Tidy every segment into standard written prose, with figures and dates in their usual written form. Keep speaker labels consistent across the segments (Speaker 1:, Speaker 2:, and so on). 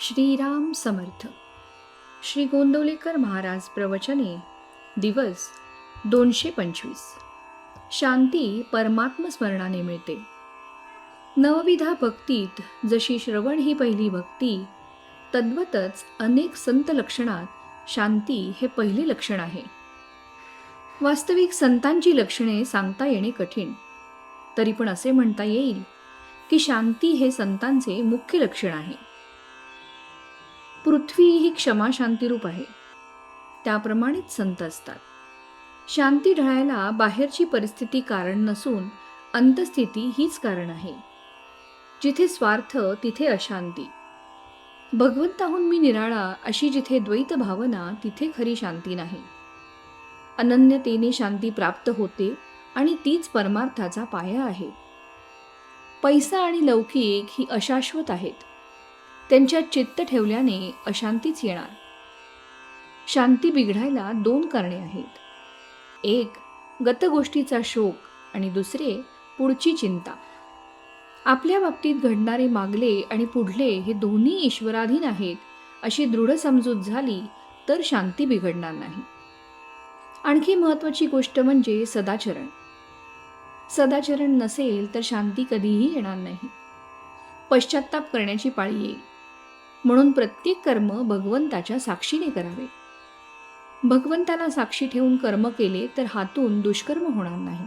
Speaker 1: श्रीराम समर्थ. श्री गोंदवलेकर महाराज प्रवचने. दिवस 225. शांती परमात्मस्मरणाने मिळते. नवविधा भक्तीत जशी श्रवण ही पहिली भक्ती, तद्वतच अनेक संत लक्षणात शांती हे पहिले लक्षण आहे. वास्तविक संतांची लक्षणे सांगता येणे कठीण, तरी पण असे म्हणता येईल की शांती हे संतांचे मुख्य लक्षण आहे. पृथ्वी ही क्षमा शांतीरूप आहे, त्याप्रमाणेच संत असतात. शांती ढळायला बाहेरची परिस्थिती कारण नसून अंतस्थिती हीच कारण आहे. जिथे स्वार्थ तिथे अशांती. भगवंताहून मी निराळा अशी जिथे द्वैत भावना तिथे खरी शांती नाही. अनन्यतेने शांती प्राप्त होते आणि तीच परमार्थाचा पाया आहे. पैसा आणि लौकिक ही अशाश्वत आहेत, त्यांच्यात चित्त ठेवल्याने अशांतीच येणार. शांती बिघडायला दोन कारणे आहेत. एक गतगोष्टीचा शोक आणि दुसरे पुढची चिंता. आपल्या बाबतीत घडणारे मागले आणि पुढले हे दोन्ही ईश्वराधीन आहेत अशी दृढ समजूत झाली तर शांती बिघडणार नाही. आणखी महत्त्वाची गोष्ट म्हणजे सदाचरण. सदाचरण नसेल तर शांती कधीही येणार नाही. पश्चात्ताप करण्याची पाळी येईल. म्हणून प्रत्येक कर्म भगवंताच्या साक्षीने करावे. भगवंताला साक्षी ठेवून कर्म केले तर हातून दुष्कर्म होणार नाही.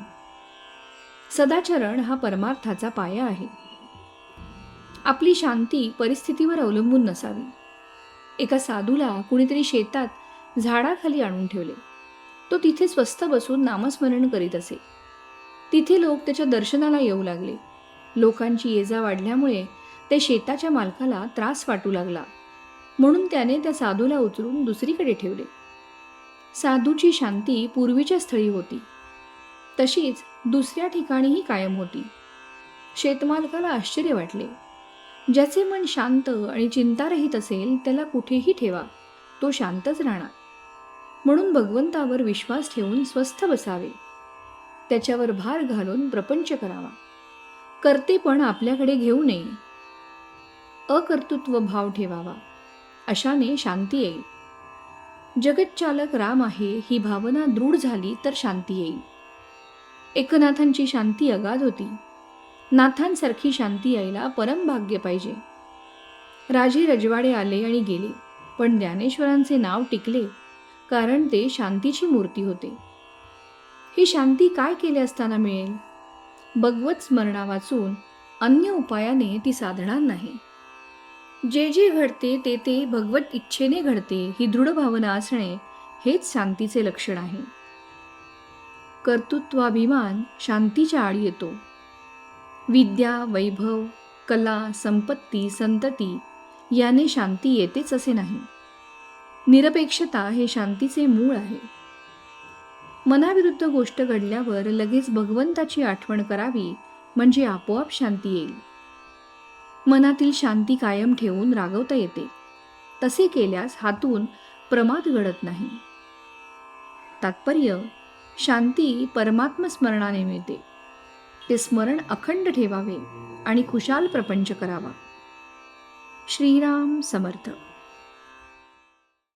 Speaker 1: सदाचरण हा परमार्थाचा पाया आहे. आपली शांती परिस्थितीवर अवलंबून नसावी. एका साधूला कुणीतरी शेतात झाडाखाली आणून ठेवले. तो तिथे स्वस्थ बसून नामस्मरण करीत असे. तिथे लोक त्याच्या दर्शनाला येऊ लागले. लोकांची ये जा वाढल्यामुळे ते शेताच्या मालकाला त्रास वाटू लागला, म्हणून त्याने त्या साधूला उचलून दुसरीकडे ठेवले. साधूची शांती पूर्वीच्या स्थळी होती, तशीच दुसऱ्या ठिकाणीही कायम होती. शेतमालकाला आश्चर्य वाटले. ज्याचे मन शांत आणि चिंतारहित असेल त्याला कुठेही ठेवा, तो शांतच राहणार. म्हणून भगवंतावर विश्वास ठेवून स्वस्थ बसावे. त्याच्यावर भार घालून प्रपंच करावा. कर्तेपण आपल्याकडे घेऊ नये. अकर्तृत्व भाव ठेवावा. अशाने शांती येईल. जगतचालक राम आहे ही भावना दृढ झाली तर शांती येईल. एकनाथांची शांती अगाध होती. नाथांसारखी शांती यायला परमभाग्य पाहिजे. राजे रजवाडे आले आणि गेले, पण ज्ञानेश्वरांचे नाव टिकले, कारण ते शांतीची मूर्ती होते. ही शांती काय केले असताना मिळेल? भगवत स्मरणा वाचून अन्य उपायाने ती साधणार नाही. जे जे घडते ते ते भगवत इच्छेने घडते ही दृढ भावना असणे हेच शांतीचे लक्षण आहे. कर्तृत्वाभिमान शांतीच्या आड येतो. विद्या, वैभव, कला, संपत्ती, संतती याने शांती येतेच असे नाही. निरपेक्षता हे शांतीचे मूळ आहे. मनाविरुद्ध गोष्ट घडल्यावर लगेच भगवंताची आठवण करावी, म्हणजे आपोआप शांती येईल. मनातील शांती कायम ठेवून रागवता येते. तसे केल्यास हातून प्रमाद घडत नाही. तात्पर्य, शांती परमात्म स्मरणाने मिळते. ते स्मरण अखंड ठेवावे आणि खुशाल प्रपंच करावा. श्रीराम समर्थ.